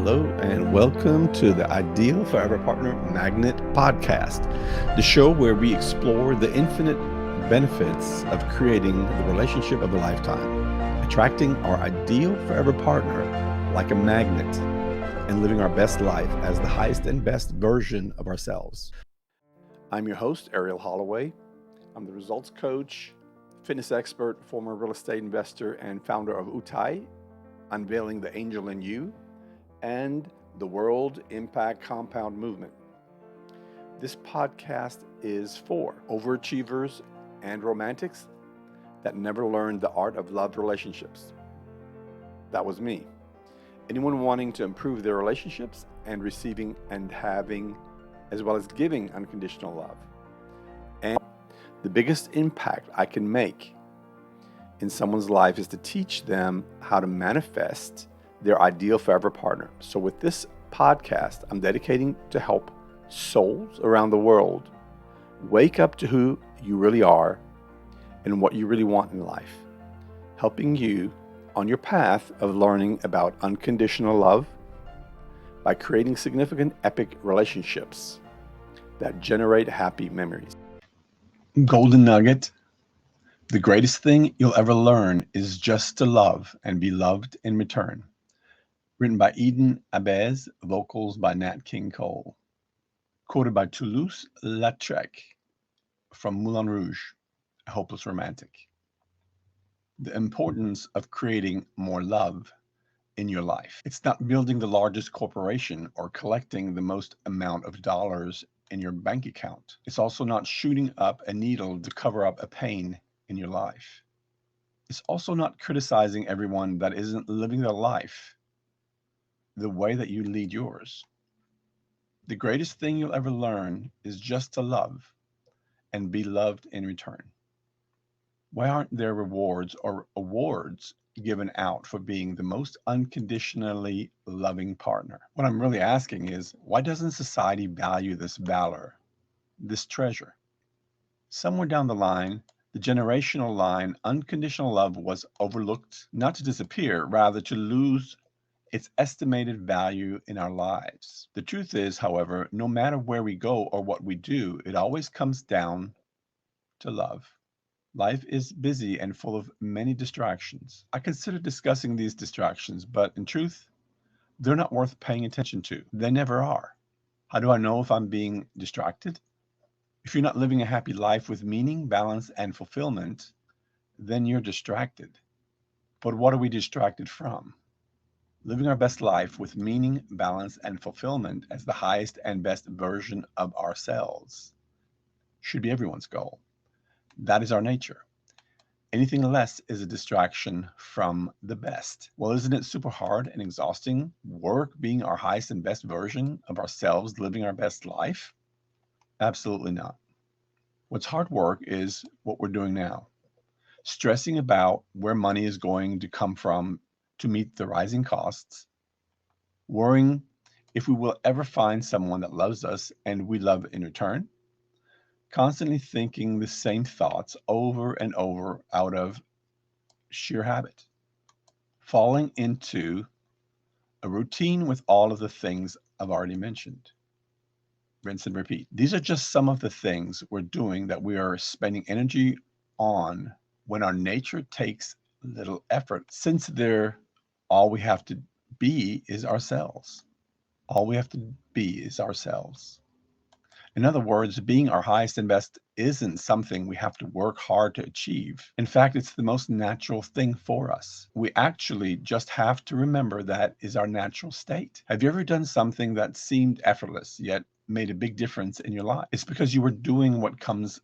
Hello, and welcome to the Ideal Forever Partner Magnet Podcast, the show where we explore the infinite benefits of creating the relationship of a lifetime, attracting our ideal forever partner like a magnet, and living our best life as the highest and best version of ourselves. I'm your host, Arell Holloway. I'm the results coach, fitness expert, former real estate investor, and founder of UTAIY, Unveiling the Angel in You, and the World Impact Compound Movement. This podcast is for overachievers and romantics that never learned the art of love relationships. That was me. Anyone wanting to improve their relationships and receiving and having, as well as giving unconditional love. And the biggest impact I can make in someone's life is to teach them how to manifest their ideal forever partner. So with this podcast, I'm dedicating to help souls around the world wake up to who you really are and what you really want in life, helping you on your path of learning about unconditional love by creating significant epic relationships that generate happy memories. Golden nugget. The greatest thing you'll ever learn is just to love and be loved in return. Written by Eden Abez, vocals by Nat King Cole. Quoted by Toulouse-Lautrec from Moulin Rouge, A Hopeless Romantic. The importance of creating more love in your life. It's not building the largest corporation or collecting the most amount of dollars in your bank account. It's also not shooting up a needle to cover up a pain in your life. It's also not criticizing everyone that isn't living their life the way that you lead yours. The greatest thing you'll ever learn is just to love and be loved in return. Why aren't there rewards or awards given out for being the most unconditionally loving partner? What I'm really asking is, why doesn't society value this valor, this treasure? Somewhere down the line, the generational line, unconditional love was overlooked, not to disappear, rather to lose its estimated value in our lives. The truth is, however, no matter where we go or what we do, it always comes down to love. Life is busy and full of many distractions. I consider discussing these distractions, but in truth, they're not worth paying attention to. They never are. How do I know if I'm being distracted? If you're not living a happy life with meaning, balance, and fulfillment, then you're distracted. But what are we distracted from? Living our best life with meaning, balance, and fulfillment as the highest and best version of ourselves should be everyone's goal. That is our nature. Anything less is a distraction from the best. Well, isn't it super hard and exhausting work being our highest and best version of ourselves, living our best life? Absolutely not. What's hard work is what we're doing now. Stressing about where money is going to come from to meet the rising costs, worrying if we will ever find someone that loves us and we love in return, constantly thinking the same thoughts over and over out of sheer habit, falling into a routine with all of the things I've already mentioned. Rinse and repeat. These are just some of the things we're doing that we are spending energy on when our nature takes little effort, since all we have to be is ourselves. All we have to be is ourselves. In other words, being our highest and best isn't something we have to work hard to achieve. In fact, it's the most natural thing for us. We actually just have to remember that is our natural state. Have you ever done something that seemed effortless, yet made a big difference in your life? It's because you were doing what comes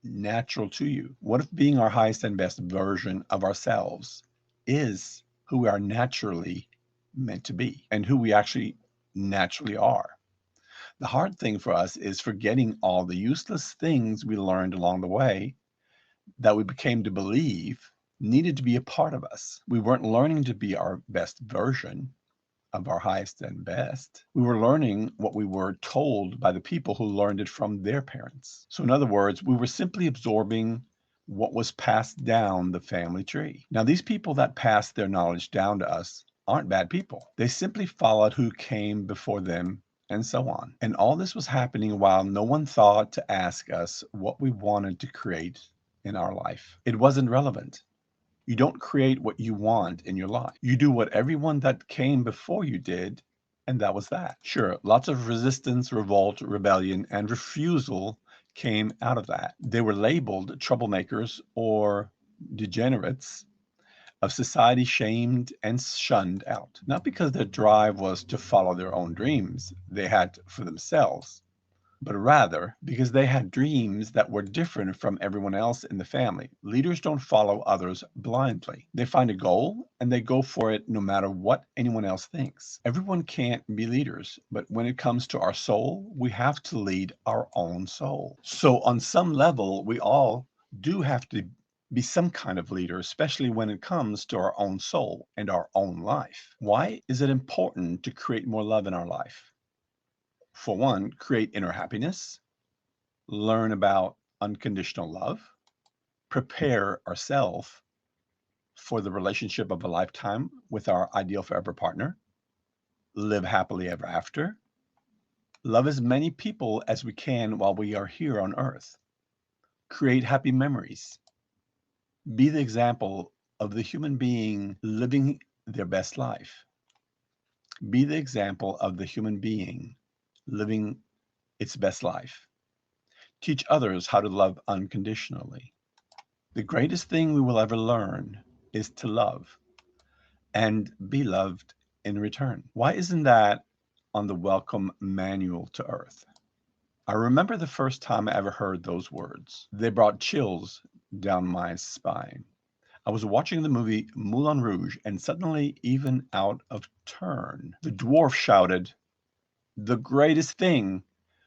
natural to you. What if being our highest and best version of ourselves is who we are naturally meant to be and who we actually naturally are? The hard thing for us is forgetting all the useless things we learned along the way that we became to believe needed to be a part of us. We weren't learning to be our best version of our highest and best. We were learning what we were told by the people who learned it from their parents. So in other words, we were simply absorbing what was passed down the family tree. Now, these people that passed their knowledge down to us aren't bad people. They simply followed who came before them and so on. And all this was happening while no one thought to ask us what we wanted to create in our life. It wasn't relevant. You don't create what you want in your life. You do what everyone that came before you did, and that was that. Sure, lots of resistance, revolt, rebellion, and refusal came out of that. They were labeled troublemakers or degenerates of society, shamed and shunned out, not because their drive was to follow their own dreams they had for themselves, but rather because they had dreams that were different from everyone else in the family. Leaders don't follow others blindly. They find a goal and they go for it no matter what anyone else thinks. Everyone can't be leaders, but when it comes to our soul, we have to lead our own soul. So on some level, we all do have to be some kind of leader, especially when it comes to our own soul and our own life. Why is it important to create more love in our life? For one, create inner happiness, learn about unconditional love, prepare ourselves for the relationship of a lifetime with our ideal forever partner, live happily ever after, love as many people as we can while we are here on earth, create happy memories, be the example of the human being living their best life, be the example of the human being living its best life. Teach others how to love unconditionally. The greatest thing we will ever learn is to love and be loved in return. Why isn't that on the welcome manual to Earth? I remember the first time I ever heard those words. They brought chills down my spine. I was watching the movie Moulin Rouge, and suddenly, even out of turn, the dwarf shouted, "The greatest thing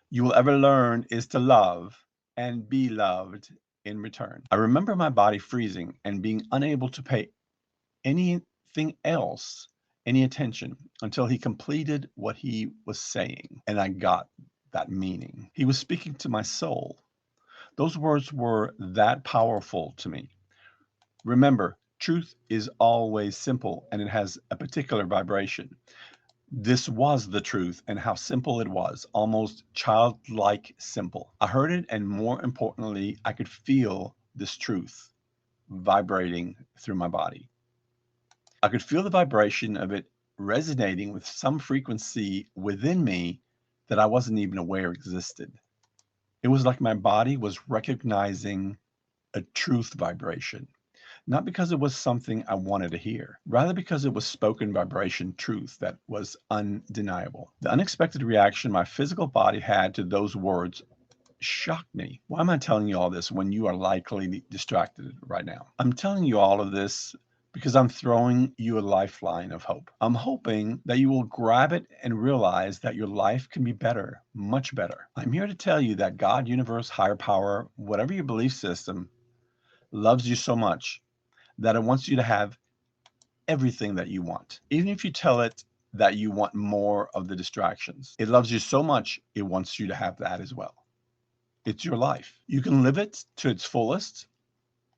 you will ever learn is to love and be loved in return." I remember my body freezing and being unable to pay anything else any attention until he completed what he was saying, and I got that meaning. He was speaking to my soul. Those words were that powerful to me. Remember, truth is always simple and it has a particular vibration. This was the truth, and how simple it was, almost childlike simple. I heard it, and more importantly, I could feel this truth vibrating through my body. I could feel the vibration of it resonating with some frequency within me that I wasn't even aware existed. It was like my body was recognizing a truth vibration. Not because it was something I wanted to hear, rather because it was spoken vibration truth that was undeniable. The unexpected reaction my physical body had to those words shocked me. Why am I telling you all this when you are likely distracted right now? I'm telling you all of this because I'm throwing you a lifeline of hope. I'm hoping that you will grab it and realize that your life can be better, much better. I'm here to tell you that God, universe, higher power, whatever your belief system, loves you so much that it wants you to have everything that you want. Even if you tell it that you want more of the distractions, it loves you so much, it wants you to have that as well. It's your life. You can live it to its fullest,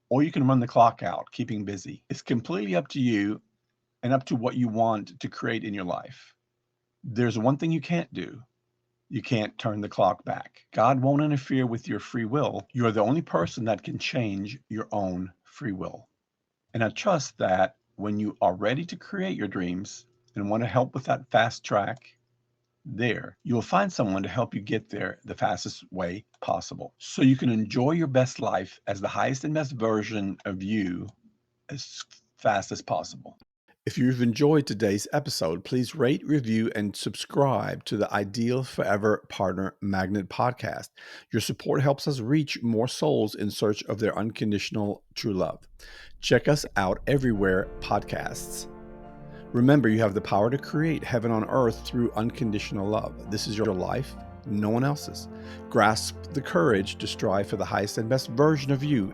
or you can run the clock out, keeping busy. It's completely up to you and up to what you want to create in your life. There's one thing you can't do. You can't turn the clock back. God won't interfere with your free will. You are the only person that can change your own free will. And I trust that when you are ready to create your dreams and want to help with that fast track, there, you will find someone to help you get there the fastest way possible. So you can enjoy your best life as the highest and best version of you as fast as possible. If you've enjoyed today's episode, please rate, review, and subscribe to the Ideal Forever Partner Magnet podcast. Your support helps us reach more souls in search of their unconditional true love. Check us out everywhere podcasts. Remember, you have the power to create heaven on earth through unconditional love. This is your life, no one else's. Grasp the courage to strive for the highest and best version of you